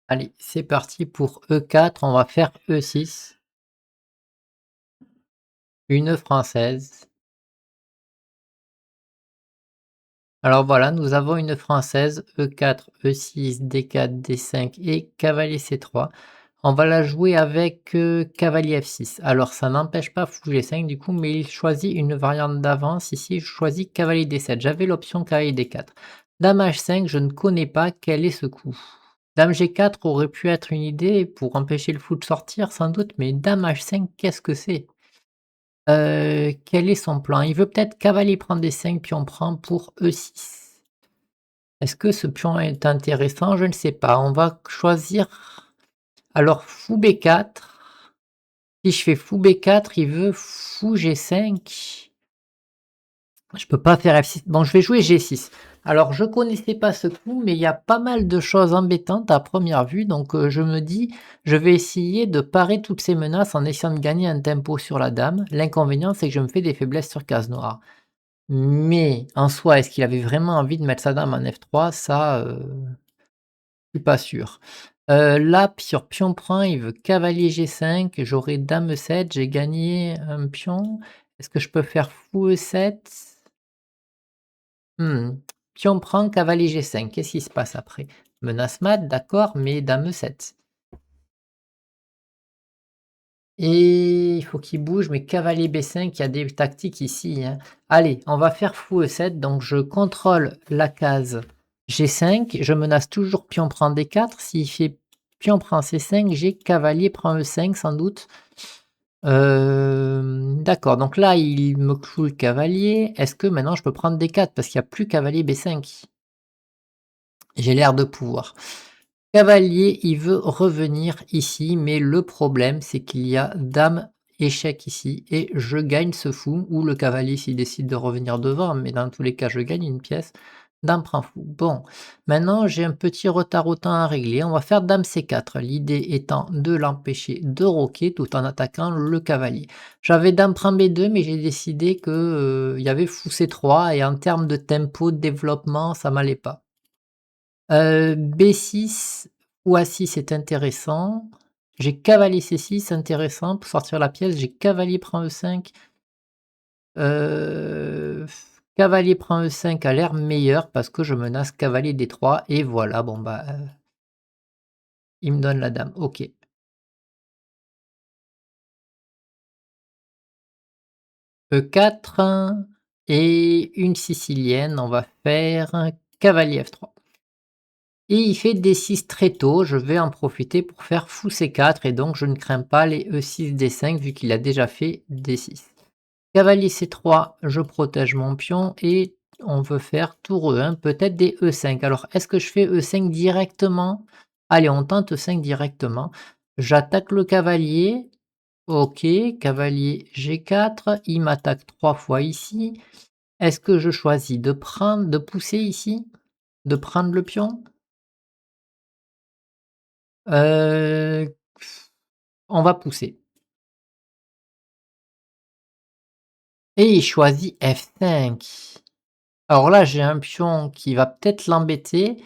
Allez, c'est parti pour E4, on va faire E6, une française. Alors voilà, nous avons une française, E4, E6, D4, D5 et cavalier C3. On va la jouer avec cavalier F6. Alors ça n'empêche pas fou G5 du coup, mais il choisit une variante d'avance. Ici, je choisis cavalier D7. J'avais l'option cavalier D4. Dame H5, je ne connais pas quel est ce coup. Dame G4 aurait pu être une idée pour empêcher le fou de sortir sans doute, mais dame H5, qu'est-ce que c'est? Quel est son plan? Il veut peut-être cavalier prend D5, pion prend pour E6. Est-ce que ce pion est intéressant? Je ne sais pas. On va choisir alors fou B4. Si je fais fou B4, il veut fou G5. Je peux pas faire F6. Bon, je vais jouer G6. Alors, je connaissais pas ce coup, mais il y a pas mal de choses embêtantes à première vue. Donc, je me dis, je vais essayer de parer toutes ces menaces en essayant de gagner un tempo sur la dame. L'inconvénient, c'est que je me fais des faiblesses sur case noire. Mais en soi, est-ce qu'il avait vraiment envie de mettre sa dame en F3? Ça, je suis pas sûr. Là, sur pion prend, il veut cavalier G5. J'aurai dame E7. J'ai gagné un pion. Est-ce que je peux faire fou E7? Mmh. Pion prend, cavalier G5. Qu'est-ce qui se passe après? Menace mat, d'accord, mais dame E7. Et il faut qu'il bouge, mais cavalier B5, il y a des tactiques ici, hein. Allez, on va faire fou E7, donc je contrôle la case G5, je menace toujours pion prend D4. S'il fait pion prend C5, j'ai cavalier prend E5 sans doute. D'accord, donc là il me cloue le cavalier. Est-ce que maintenant je peux prendre D4 parce qu'il n'y a plus cavalier B5? J'ai l'air de pouvoir. Cavalier, il veut revenir ici, mais le problème, c'est qu'il y a dame échec ici et je gagne ce fou ou le cavalier s'il décide de revenir devant, mais dans tous les cas, je gagne une pièce. Dame prend fou. Bon, maintenant j'ai un petit retard au temps à régler. On va faire dame C4. L'idée étant de l'empêcher de roquer tout en attaquant le cavalier. J'avais dame prend B2, mais j'ai décidé que il y avait fou C3 et en termes de tempo de développement, ça m'allait pas. B6 ou A6 est intéressant. J'ai cavalier C6 intéressant pour sortir la pièce. J'ai cavalier prend E5. Heu, cavalier prend E5 a l'air meilleur parce que je menace cavalier D3 et voilà, bon bah, il me donne la dame. OK. E4 et une sicilienne, on va faire cavalier F3. Et il fait D6 très tôt, je vais en profiter pour faire fou C4 et donc je ne crains pas les E6, D5 vu qu'il a déjà fait D6. Cavalier C3, je protège mon pion et on veut faire tour E1, peut-être des E5. Alors est-ce que je fais E5 directement? Allez, on tente E5 directement. J'attaque le cavalier. OK, cavalier G4, il m'attaque 3 fois ici. Est-ce que je choisis de prendre, de pousser ici? De prendre le pion? Heu, on va pousser et il choisit F5. Alors là, j'ai un pion qui va peut-être l'embêter.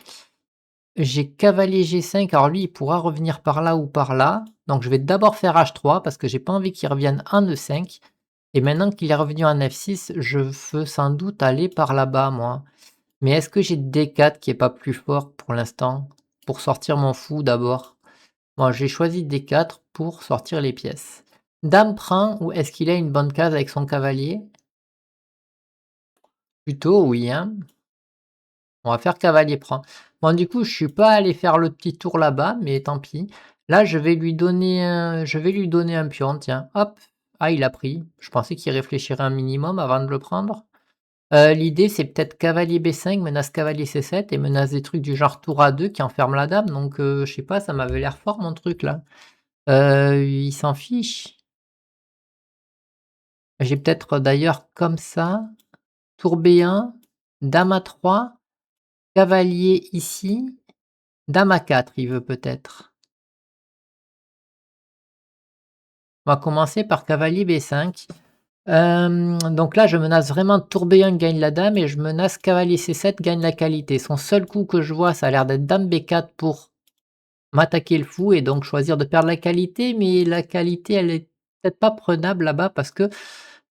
J'ai cavalier G5, alors lui, il pourra revenir par là ou par là. Donc je vais d'abord faire H3 parce que j'ai pas envie qu'il revienne en E5 et maintenant qu'il est revenu en F6, je veux sans doute aller par là-bas moi. Mais est-ce que j'ai D4 qui est pas plus fort pour l'instant? Pour sortir mon fou d'abord? Bon, j'ai choisi D4 pour sortir les pièces. Dame prend ou est-ce qu'il a une bonne case avec son cavalier? Plutôt oui, hein. On va faire cavalier prend. Bon, du coup, je suis pas allé faire le petit tour là-bas, mais tant pis. Là, je vais lui donner un pion, tiens, hop. Ah, il a pris. Je pensais qu'il réfléchirait un minimum avant de le prendre. L'idée, c'est peut-être cavalier B5, menace cavalier C7 et menace des trucs du genre tour A2 qui enferment la dame. Donc, je sais pas, ça m'avait l'air fort mon truc là. Il s'en fiche. J'ai peut-être d'ailleurs comme ça, tour B1, dame A3, cavalier ici, dame A4, il veut peut-être. On va commencer par cavalier B5. Donc là, je menace vraiment tour B1 gagne la dame et je menace cavalier C7 gagne la qualité. Son seul coup que je vois, ça a l'air d'être dame B4 pour m'attaquer le fou et donc choisir de perdre la qualité, mais la qualité, elle est peut-être pas prenable là-bas parce que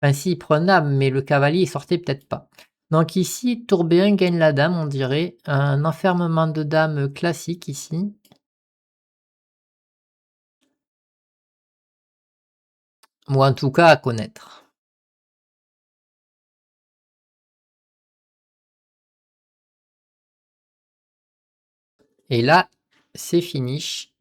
enfin si, prenable, mais le cavalier, il sortait peut-être pas. Donc ici, tour B1 gagne la dame, on dirait. Un enfermement de dame, classique ici, ou en tout cas à connaître. Et là, c'est finish.